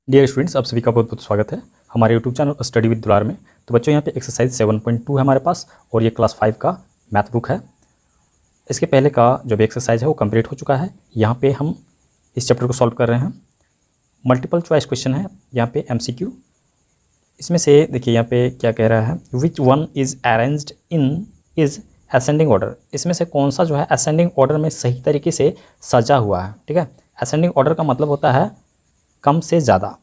Dear students, आप सभी का बहुत बहुत स्वागत है हमारे यूट्यूब चैनल स्टडी विद दुलार में। तो बच्चों, यहाँ पे एक्सरसाइज 7.2 है हमारे पास और ये क्लास 5 का मैथ बुक है। इसके पहले का जो भी एक्सरसाइज है वो कंप्लीट हो चुका है। यहाँ पे हम इस चैप्टर को सॉल्व कर रहे हैं। मल्टीपल चॉइस क्वेश्चन है यहाँ पे, MCQ। इसमें से देखिए यहाँ पे क्या कह रहा है, which one is arranged in is ascending order. इसमें से कौन सा जो है असेंडिंग ऑर्डर में सही तरीके से सजा हुआ है। ठीक है, असेंडिंग ऑर्डर का मतलब होता है कम से ज़्यादा।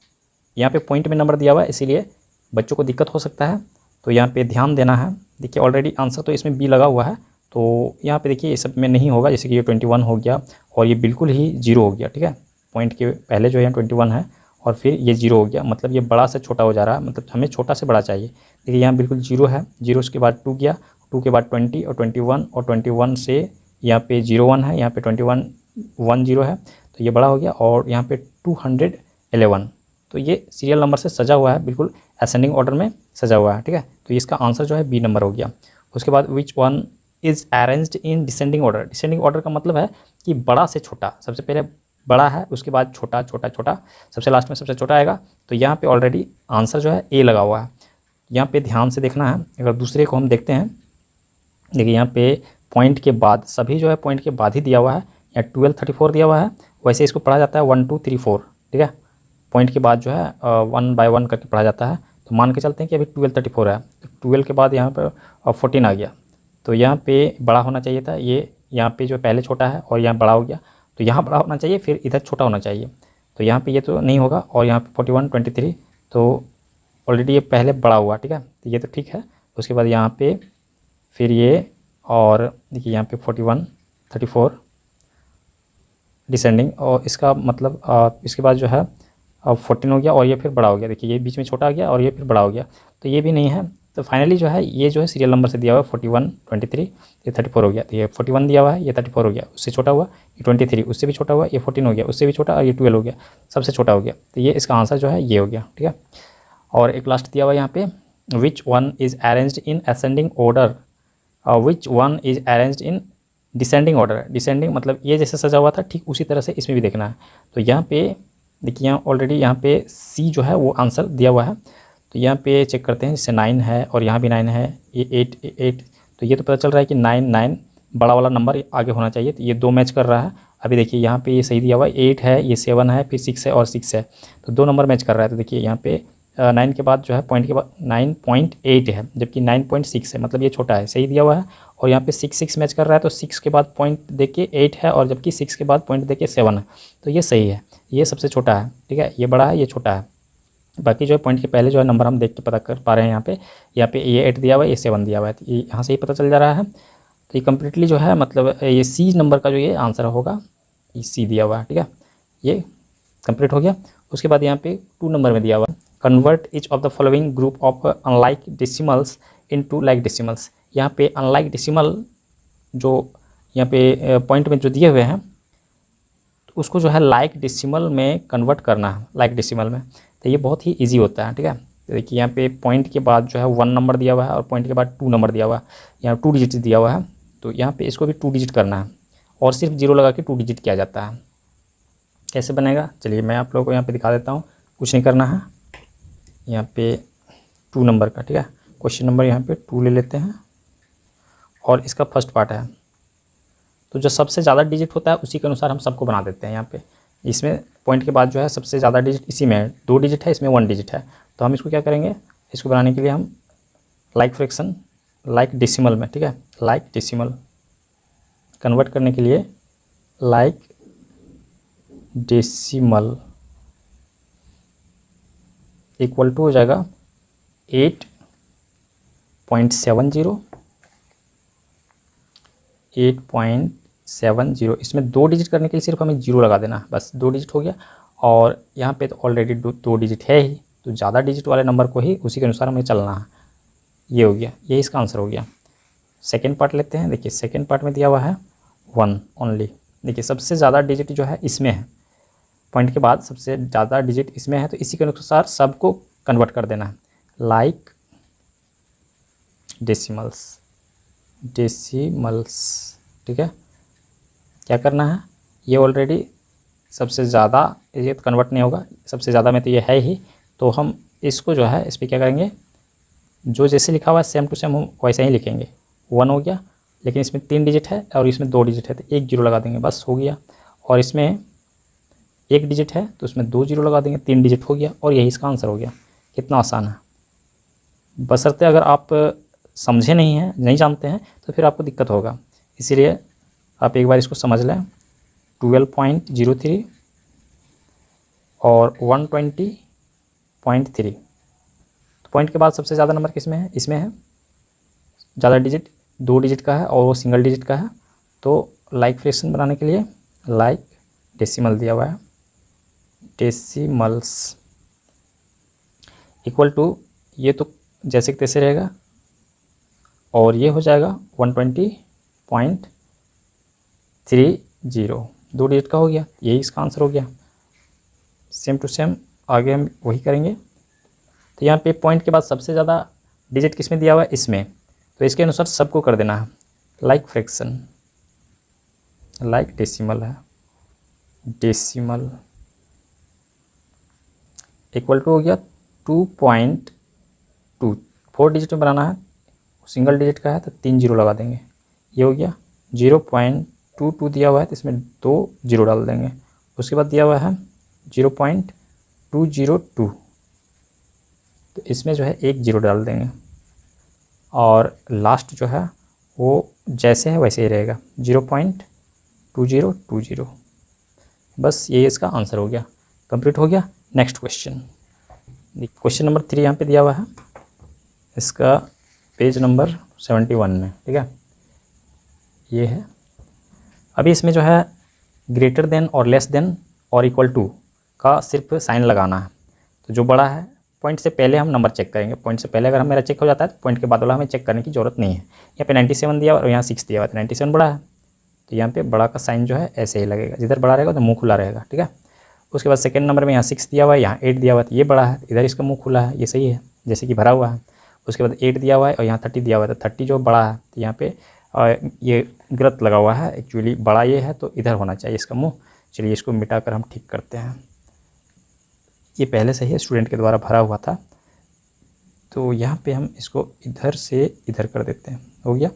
यहाँ पे पॉइंट में नंबर दिया हुआ है, इसीलिए बच्चों को दिक्कत हो सकता है, तो यहाँ पे ध्यान देना है। देखिए ऑलरेडी आंसर तो इसमें बी लगा हुआ है, तो यहाँ पे देखिए ये सब में नहीं होगा। जैसे कि ये 21 हो गया और ये बिल्कुल ही जीरो हो गया। ठीक है, पॉइंट के पहले जो है 21 है और फिर ये जीरो हो गया, मतलब ये बड़ा से छोटा हो जा रहा है, मतलब हमें छोटा से बड़ा चाहिए। देखिए यहाँ बिल्कुल जीरो है, जीरो के बाद 2 गया, 2 के बाद 20 और 21 और 21 से यहाँ पे 01 है, यहाँ पे 21 10 है, तो ये बड़ा हो गया। और यहाँ पे 211, तो ये सीरियल नंबर से सजा हुआ है, बिल्कुल असेंडिंग ऑर्डर में सजा हुआ है। ठीक है, तो इसका आंसर जो है बी नंबर हो गया। उसके बाद which one is arranged in descending order. Descending order का मतलब है कि बड़ा से छोटा, सबसे पहले बड़ा है, उसके बाद छोटा छोटा छोटा, सबसे लास्ट में सबसे छोटा आएगा। तो यहाँ पे ऑलरेडी आंसर जो है ए लगा हुआ है। यहाँ पे ध्यान से देखना है। अगर दूसरे को हम देखते हैं, देखिए यहाँ पे पॉइंट के बाद, सभी जो है पॉइंट के बाद ही दिया हुआ है। या 1234 दिया हुआ है, वैसे इसको पढ़ा जाता है 1 2 3 4। ठीक है, पॉइंट के बाद जो है 1 बाय 1 करके पढ़ा जाता है। तो मान के चलते हैं कि अभी 1234 है, तो 12 के बाद यहाँ पर 14 आ गया, तो यहाँ पे बड़ा होना चाहिए था। ये यहाँ पे जो पहले छोटा है और यहाँ बड़ा हो गया, तो यहाँ बड़ा होना चाहिए, फिर इधर छोटा होना चाहिए। तो यहाँ पे ये तो नहीं होगा, और यहाँ पे 41 23, तो ऑलरेडी ये पहले बड़ा हुआ। ठीक है, तो ये तो ठीक है। उसके बाद यहाँ पे फिर ये, और देखिए यहाँ पे 41 34 डिसेंडिंग, और इसका मतलब इसके बाद जो है 14 हो गया और ये फिर बड़ा हो गया। देखिए ये बीच में छोटा आ गया और ये फिर बड़ा हो गया, तो ये भी नहीं है। तो फाइनली जो है ये जो है सीरियल नंबर से दिया हुआ है 41 23, ये 34 हो गया। तो ये 41 दिया हुआ है, ये 34 हो गया, उससे छोटा हुआ ये 23, उससे भी छोटा हुआ ये 14 हो गया, उससे भी छोटा, और ये 12 हो गया, सबसे छोटा हो गया। तो ये इसका आंसर जो है ये हो गया। ठीक है, और एक लास्ट दिया हुआ है यहाँ पे, which one is arranged in ascending order, which one is arranged in descending order. Descending मतलब ये जैसे सजा हुआ था ठीक उसी तरह से इसमें भी देखना है। तो यहाँ पे देखिए, यहाँ ऑलरेडी यहाँ पे सी जो है वो आंसर दिया हुआ है। तो यहाँ पे चेक करते हैं, जैसे 9 है और यहाँ भी 9 है, ये 8, तो ये तो पता चल रहा है कि 9 बड़ा वाला नंबर आगे होना चाहिए, तो ये 2 मैच कर रहा है। अभी देखिए यहाँ पे ये सही दिया हुआ है, 8 है, ये 7 है, फिर 6 है और 6 है, तो 2 नंबर मैच कर रहा है। तो देखिए यहाँ पे 9 के बाद जो है पॉइंट के बाद 9.8 है, जबकि 9.6 है, मतलब ये छोटा है, सही दिया हुआ है। और यहाँ पे 6 मैच कर रहा है, तो 6 के बाद पॉइंट दे के 8 है, और जबकि 6 के बाद पॉइंट दे के 7 है, तो ये सही है, ये सबसे छोटा है। ठीक है, ये बड़ा है, ये छोटा है। बाकी जो है पॉइंट के पहले जो है नंबर हम देख के पता कर पा रहे हैं। यहाँ पे ये 8 दिया हुआ है, ये 7 दिया हुआ है, तो ये यहाँ से ही पता चल जा रहा है। तो ये कम्प्लीटली जो है, मतलब ये सी नंबर का जो ये आंसर होगा, ये सी दिया हुआ है। ठीक है, ये कंप्लीट हो गया। उसके बाद यहाँ पे 2 नंबर में दिया हुआ है, convert each of the following group of unlike decimals into like decimals. यहाँ पे अनलाइक डेसिमल जो यहाँ पे पॉइंट में जो दिए हुए हैं, तो उसको जो है लाइक डेसिमल में कन्वर्ट करना है, लाइक डेसिमल में। तो ये बहुत ही इजी होता है। ठीक है, तो देखिए यहाँ पे पॉइंट के बाद जो है 1 नंबर दिया हुआ है और पॉइंट के बाद 2 नंबर दिया हुआ है, यहाँ 2 डिजिट दिया हुआ है, तो यहाँ पे इसको भी 2 डिजिट करना है, और सिर्फ 0 लगा के 2 डिजिट किया जाता है। कैसे बनेगा, चलिए मैं आप लोगों को यहाँ पे दिखा देता हूँ। कुछ नहीं करना है, यहाँ पे 2 नंबर का, ठीक है, क्वेश्चन नंबर यहाँ पे 2 ले लेते हैं, और इसका फर्स्ट पार्ट है, तो जो सबसे ज़्यादा डिजिट होता है उसी के अनुसार हम सबको बना देते हैं। यहाँ पे इसमें पॉइंट के बाद जो है सबसे ज़्यादा डिजिट इसी में है, 2 डिजिट है, इसमें 1 डिजिट है, तो हम इसको क्या करेंगे, इसको बनाने के लिए हम लाइक फ्रैक्शन, लाइक डेसिमल में, ठीक है, लाइक डेसिमल कन्वर्ट करने के लिए लाइक डेसिमल इक्वल टू हो जाएगा 8.70, 8.70। इसमें 2 डिजिट करने के लिए सिर्फ हमें 0 लगा देना, बस 2 डिजिट हो गया। और यहाँ पे तो ऑलरेडी 2 डिजिट है ही, तो ज़्यादा डिजिट वाले नंबर को ही उसी के अनुसार हमें चलना है। ये हो गया, ये इसका आंसर हो गया। सेकेंड पार्ट लेते हैं। देखिए सेकेंड पार्ट में दिया हुआ है 1 ओनली। देखिए सबसे ज़्यादा डिजिट जो है इसमें है, पॉइंट के बाद सबसे ज़्यादा डिजिट इसमें है, तो इसी के अनुसार सबको कन्वर्ट कर देना है, लाइक डेसिमल्स, डेसिमल्स। ठीक है, क्या करना है, ये ऑलरेडी सबसे ज़्यादा, ये तो कन्वर्ट नहीं होगा, सबसे ज़्यादा में तो ये है ही, तो हम इसको जो है इस पर क्या करेंगे, जो जैसे लिखा हुआ है सेम टू सेम हम वैसे ही लिखेंगे। 1 हो गया, लेकिन इसमें 3 डिजिट है और इसमें 2 डिजिट है, तो एक जीरो लगा देंगे, बस हो गया। और इसमें 1 डिजिट है तो इसमें 2 जीरो लगा देंगे, 3 डिजिट हो गया, और यही इसका आंसर हो गया। कितना आसान है। बशर्ते अगर आप समझे नहीं हैं, नहीं जानते हैं, तो फिर आपको दिक्कत होगा। इसीलिए आप एक बार इसको समझ लें। 12.03 और 120.3, तो पॉइंट के बाद सबसे ज़्यादा नंबर किसमें है, इसमें है। ज़्यादा डिजिट 2 डिजिट का है और वो सिंगल डिजिट का है, तो लाइक फ्रैक्शन बनाने के लिए लाइक डेसिमल दिया हुआ है, डेसिमल्स इक्वल टू, ये तो जैसे कि तैसे रहेगा, और ये हो जाएगा 120.30, 2 डिजिट का हो गया, यही इसका आंसर हो गया। सेम टू सेम आगे हम वही करेंगे। तो यहाँ पे पॉइंट के बाद सबसे ज़्यादा डिजिट किसमें दिया हुआ है, इसमें, तो इसके अनुसार सबको कर देना है। लाइक फ्रैक्शन, लाइक डेसिमल है, डेसिमल इक्वल टू हो गया 2.2, 4 डिजिट में बनाना है, सिंगल डिजिट का है तो 3 जीरो लगा देंगे, ये हो गया। 0.22 दिया हुआ है तो इसमें 2 जीरो डाल देंगे। उसके बाद दिया हुआ है 0.202, तो इसमें जो है 1 जीरो डाल देंगे, और लास्ट जो है वो जैसे है वैसे ही रहेगा, 0.2020। बस ये इसका आंसर हो गया, कंप्लीट हो गया। नेक्स्ट क्वेश्चन, क्वेश्चन नंबर 3 यहाँ पे दिया हुआ है, इसका पेज नंबर 71 में, ठीक है, ये है। अभी इसमें जो है ग्रेटर देन और लेस देन और इक्वल टू का सिर्फ साइन लगाना है। तो जो बड़ा है, पॉइंट से पहले हम नंबर चेक करेंगे, पॉइंट से पहले अगर हम मेरा चेक हो जाता है तो पॉइंट के बाद वाला हमें चेक करने की जरूरत नहीं है। यहाँ पे 97 दिया और यहाँ 6 दिया हुआ है, तो 97 बड़ा है, तो यहाँ पे बड़ा का साइन जो है ऐसे ही लगेगा, जिधर बड़ा रहेगा तो मुँह खुला रहेगा, ठीक है। उसके बाद सेकंड नंबर में यहाँ 6 दिया हुआ है, यहाँ 8 दिया हुआ है, तो ये बड़ा है, इधर इसका मुँह खुला है, ये सही है, जैसे कि भरा हुआ है। उसके बाद 8 दिया हुआ है और यहाँ 30 दिया हुआ है, तो 30 जो बड़ा है, तो यहाँ पे ये गलत लगा हुआ है, एक्चुअली बड़ा ये है तो इधर होना चाहिए इसका मुँह। चलिए इसको मिटाकर हम ठीक करते हैं। ये पहले से ही स्टूडेंट के द्वारा भरा हुआ था, तो यहाँ पे हम इसको इधर से इधर कर देते हैं, हो गया।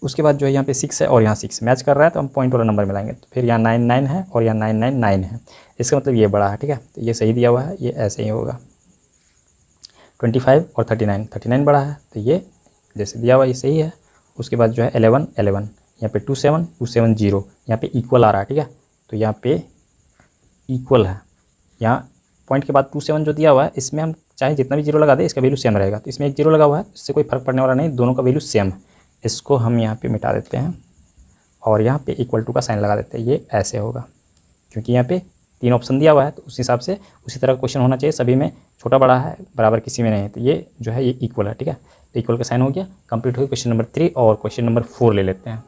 उसके बाद जो है यहाँ पे 6 है और यहाँ 6 मैच कर रहा है, तो हम पॉइंट वाला नंबर मिलाएंगे, तो फिर यहाँ 99 है और यहाँ 999 है, इसका मतलब ये बड़ा है, ठीक है। तो ये सही दिया हुआ है, ये ऐसे ही होगा। 25 और 39 बड़ा है, तो ये जैसे दिया हुआ ये सही है। उसके बाद जो है 11 यहाँ पे 270 यहाँ पे इक्वल आ रहा है, ठीक है। तो यहाँ पे इक्वल है, यहाँ पॉइंट के बाद 27 जो दिया हुआ है, इसमें हम चाहे जितना भी जीरो लगा दे इसका वैल्यू सेम रहेगा, तो इसमें 1 जीरो लगा हुआ है, इससे कोई फर्क पड़ने वाला नहीं, दोनों का वैल्यू सेम है। इसको हम यहाँ पे मिटा देते हैं और यहाँ पे इक्वल टू का साइन लगा देते हैं, ये ऐसे होगा, क्योंकि यहाँ पे 3 ऑप्शन दिया हुआ है, तो उस हिसाब से उसी तरह का क्वेश्चन होना चाहिए, सभी में छोटा बड़ा है, बराबर किसी में नहीं है, तो ये जो है ये इक्वल है, ठीक है। तो इक्वल का साइन हो गया, कंप्लीट हो गया क्वेश्चन नंबर 3। और क्वेश्चन नंबर 4 ले लेते हैं।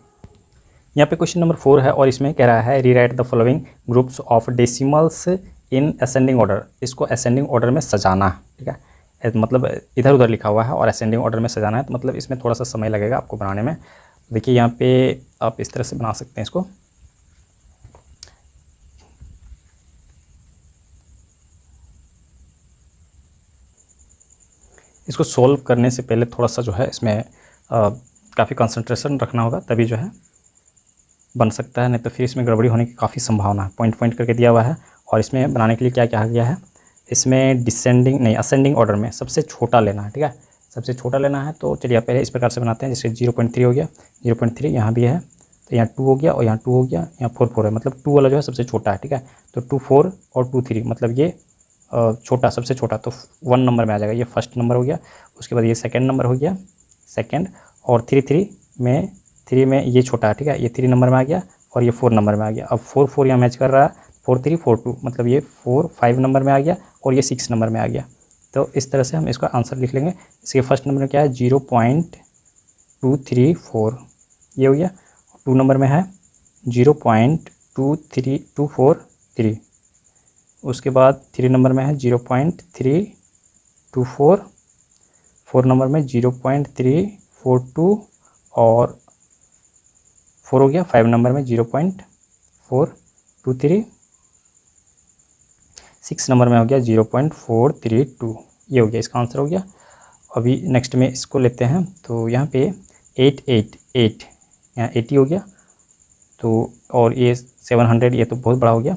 यहाँ पे क्वेश्चन नंबर 4 है और इसमें कह रहा है rewrite the following groups of decimals in ascending order. इसको असेंडिंग ऑर्डर में सजाना है, ठीक है, मतलब इधर उधर लिखा हुआ है और असेंडिंग ऑर्डर में सजाना है, तो मतलब इसमें थोड़ा सा समय लगेगा आपको बनाने में। देखिए यहाँ पे आप इस तरह से बना सकते हैं इसको, इसको सोल्व करने से पहले थोड़ा सा जो है इसमें काफ़ी कंसंट्रेशन रखना होगा, तभी जो है बन सकता है, नहीं तो फिर इसमें गड़बड़ी होने की काफ़ी संभावना है। पॉइंट करके दिया हुआ है और इसमें बनाने के लिए क्या कहा गया है, इसमें डिसेंडिंग नहीं असेंडिंग ऑर्डर में सबसे छोटा लेना है, ठीक है, सबसे छोटा लेना है। तो चलिए पहले इस प्रकार से बनाते हैं, जैसे 0.3 हो गया, 0.3 यहाँ भी है, तो यहाँ 2 हो गया और यहाँ 2 हो गया, यहाँ 4 है, मतलब 2 वाला जो है सबसे छोटा है, ठीक है। तो 2 4 और 2 3 मतलब ये छोटा, सबसे छोटा, तो 1 नंबर में आ जाएगा, ये फर्स्ट नंबर हो गया। उसके बाद ये सेकंड नंबर हो गया, सेकंड, और 3 में ये छोटा है, ठीक है, ये 3 नंबर में आ गया और ये 4 नंबर में आ गया। अब 4 यहाँ मैच कर रहा है, 4 3 4 2 मतलब ये 4 5 नंबर में आ गया और ये 6 नंबर में आ गया। तो इस तरह से हम इसका आंसर लिख लेंगे। इसके फर्स्ट नंबर में क्या है 0.234, ये हो गया। 2 नंबर में है 0.23243। उसके बाद 3 नंबर में है 0.324, 4 नंबर में 0.342 और 4 हो गया। 5 नंबर में 0.423 6 नंबर में हो गया 0.432, ये हो गया, इसका आंसर हो गया। अभी नेक्स्ट में इसको लेते हैं, तो यहाँ पे 888 यहाँ 80 हो गया, तो और ये 700, ये तो बहुत बड़ा हो गया,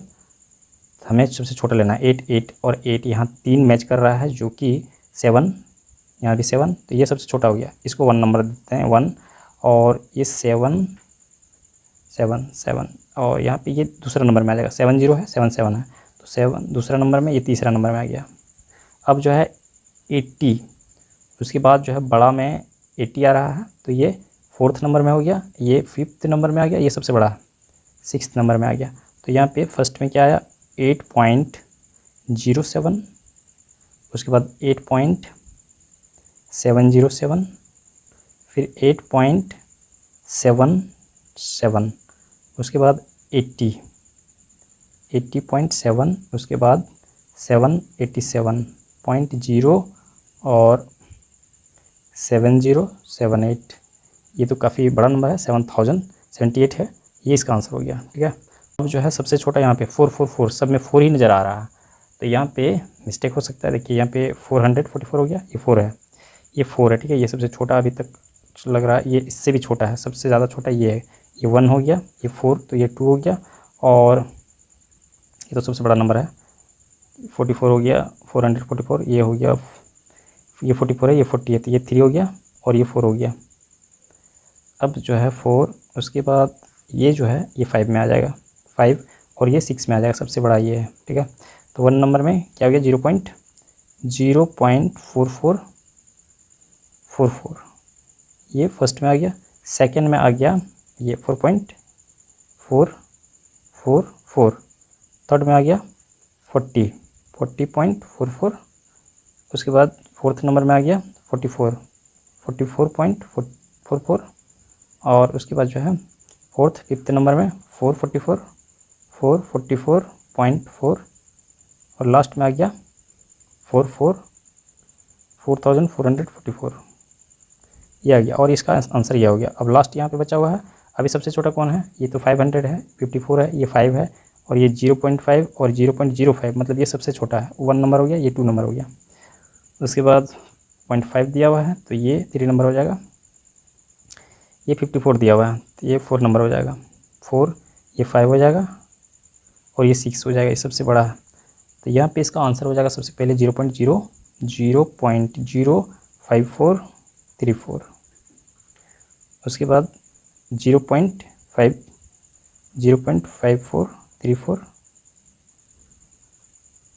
हमें सबसे छोटा लेना है। 8 और 8 यहाँ 3 मैच कर रहा है, जो कि 7, यहाँ भी 7, तो ये सबसे छोटा हो गया, इसको 1 नंबर देते हैं 1, और ये 7 7 7, और यहाँ पे ये दूसरा नंबर में आ जाएगा, 7 0 है, 7 7 है, तो 7 दूसरा नंबर में, ये तीसरा नंबर में आ गया। अब जो है 80, उसके बाद जो है बड़ा में 80 आ रहा है, तो ये 4th नंबर में हो गया, ये 5th नंबर में आ गया, ये सबसे बड़ा 6th नंबर में आ गया। तो यहाँ पे फर्स्ट में क्या आया 8.07, उसके बाद 8.707, फिर 8.77, उसके बाद 80.7, उसके बाद 787.0 और 7078, ये तो काफ़ी बड़ा नंबर है, 7078 है, ये इसका आंसर हो गया। ठीक है, अब जो है सबसे छोटा यहाँ पे 444, सब में 4 ही नज़र आ रहा है, तो यहाँ पे मिस्टेक हो सकता है। देखिए यहाँ पे 444 हो गया, ये 4 है, ये 4 है। ठीक है, ये सबसे छोटा अभी तक लग रहा है, ये इससे भी छोटा है, सबसे ज़्यादा छोटा ये है, ये 1 हो गया, ये 4, तो ये 2 हो गया, और ये तो सबसे बड़ा नंबर है 44 हो गया, 444, ये हो गया, ये 44 है, ये 40 है, तो ये 3 हो गया, और ये 4 हो गया। अब जो है 4, उसके बाद ये जो है ये 5 में आ जाएगा, 5, और ये 6 में आ जाएगा, सबसे बड़ा ये है। ठीक है, तो 1 नंबर में क्या हो गया 0.44, ये फर्स्ट में आ गया। सेकंड में आ गया ये 4.444, थर्ड में आ गया 40.44, उसके बाद 4th नंबर में आ गया 44.44, और उसके बाद जो है 4th 5th नंबर में 444.4, और लास्ट में आ गया 4444, ये आ गया, और इसका आंसर ये हो गया। अब लास्ट यहाँ पे बचा हुआ है, अभी सबसे छोटा कौन है, ये तो 500 है, 54 है, ये 5 है, और ये 0.5 और 0.05, मतलब ये सबसे छोटा है, 1 नंबर हो गया, ये 2 नंबर हो गया। उसके बाद 0.5 दिया हुआ है, तो ये 3 नंबर हो जाएगा, ये 54 दिया हुआ है, तो ये 4 नंबर हो जाएगा, 4, ये 5 हो जाएगा, और ये 6 हो जाएगा, ये सबसे बड़ा है। तो यहाँ पे इसका आंसर हो जाएगा सबसे पहले 0.5434, उसके बाद 0.5434,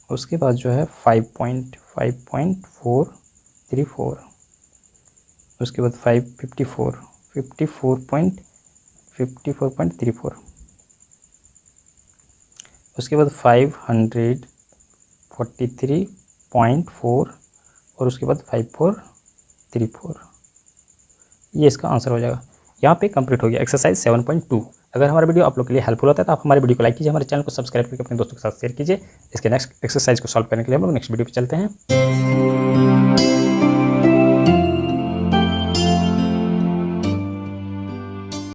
उसके बाद जो है 5.434, उसके बाद 54.34, उसके बाद 543.4, और उसके बाद 5434, ये इसका आंसर हो जाएगा। यहाँ पे कंप्लीट हो गया एक्सरसाइज 7.2। अगर हमारा वीडियो आप लोग के लिए हेल्पफुल होता है तो आप हमारे वीडियो को लाइक कीजिए, हमारे चैनल को सब्सक्राइब करके अपने दोस्तों के साथ शेयर कीजिए। इसके नेक्स्ट एक्सरसाइज को सॉल्व करने के लिए हम लोग नेक्स्ट वीडियो पे चलते हैं।